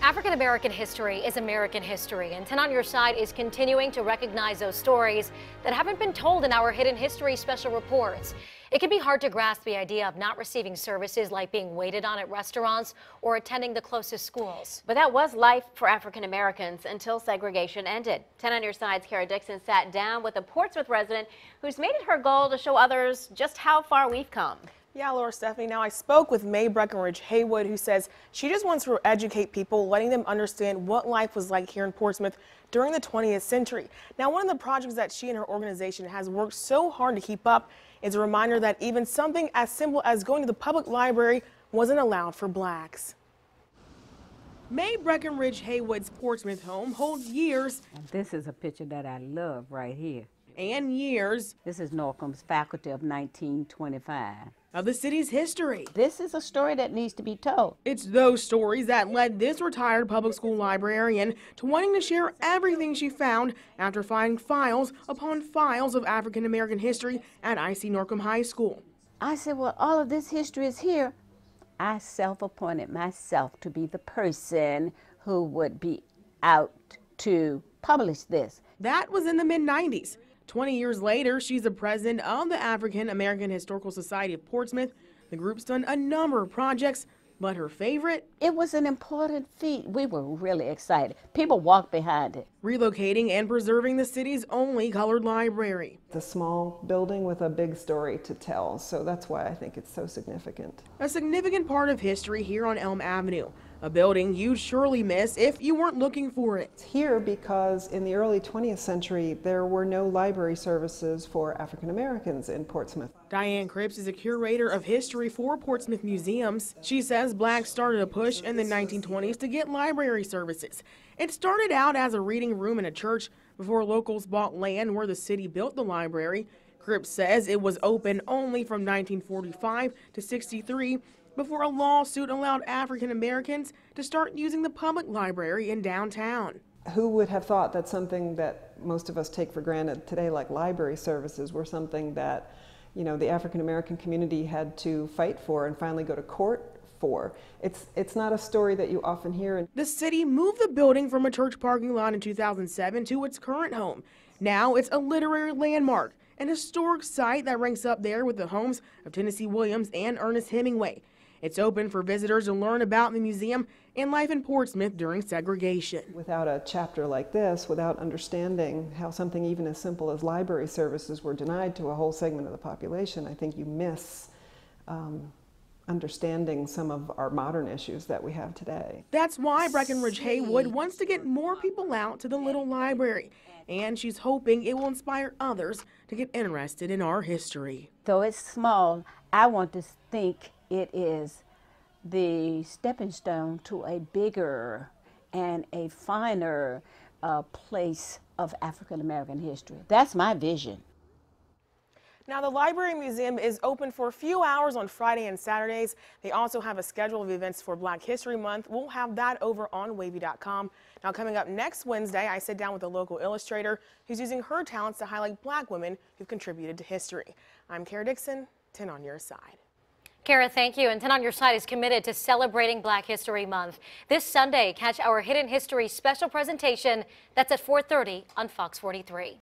African American history is American history, and 10 on Your Side is continuing to recognize those stories that haven't been told in our Hidden History special reports. It can be hard to grasp the idea of not receiving services like being waited on at restaurants or attending the closest schools. But that was life for African Americans until segregation ended. 10 on Your Side's Dixon sat down with a Portsmouth resident who's made it her goal to show others just how far we've come. Yeah, Laura, Stephanie. Now, I spoke with May Breckenridge Haywood, who says she just wants to educate people, letting them understand what life was like here in Portsmouth during the 20th century. Now, one of the projects that she and her organization has worked so hard to keep up is a reminder that even something as simple as going to the public library wasn't allowed for blacks. May Breckenridge Haywood's Portsmouth home holds years. This is a picture that I love right here. And years. This is Norcom's faculty of 1925. Of the city's history. This is a story that needs to be told. It's those stories that led this retired public school librarian to wanting to share everything she found after finding files upon files of African American history at IC Norcom High School. I said, well, all of this history is here. I self-appointed myself to be the person who would be out to publish this. That was in the mid-90s. 20 years later, she's the president of the African American Historical Society of Portsmouth. The group's done a number of projects, but her favorite? It was an important feat. We were really excited. People walked behind it. Relocating and preserving the city's only colored library. It's a small building with a big story to tell, so that's why I think it's so significant. A significant part of history here on Elm Avenue. A building you'd surely miss if you weren't looking for it. It's here because in the early 20th century, there were no library services for African Americans in Portsmouth. Diane Cripps is a curator of history for Portsmouth museums. She says blacks started a push in the 1920s to get library services. It started out as a reading room in a church before locals bought land where the city built the library. Cripps says it was open only from 1945 to 63 before a lawsuit allowed African Americans to start using the public library in downtown. Who would have thought that something that most of us take for granted today, like library services, were something that, you know, the African American community had to fight for and finally go to court for. It's not a story that you often hear. The city moved the building from a church parking lot in 2007 to its current home. Now it's a literary landmark, an historic site that ranks up there with the homes of Tennessee Williams and Ernest Hemingway. It's open for visitors to learn about the museum and life in Portsmouth during segregation. Without a chapter like this, without understanding how something even as simple as library services were denied to a whole segment of the population, I think you miss understanding some of our modern issues that we have today. That's why Breckenridge Haywood wants to get more people out to the little library, and she's hoping it will inspire others to get interested in our history. Though it's small, I want to think it is the stepping stone to a bigger and a finer place of African American history. That's my vision. Now, the Library Museum is open for a few hours on Friday and Saturdays. They also have a schedule of events for Black History Month. We'll have that over on wavy.com. Now, coming up next Wednesday, I sit down with a local illustrator who's using her talents to highlight black women who've contributed to history. I'm Kara Dixon, 10 on Your Side. Kara, thank you. And 10 on Your Side is committed to celebrating Black History Month. This Sunday, catch our Hidden History special presentation. That's at 4:30 on Fox 43.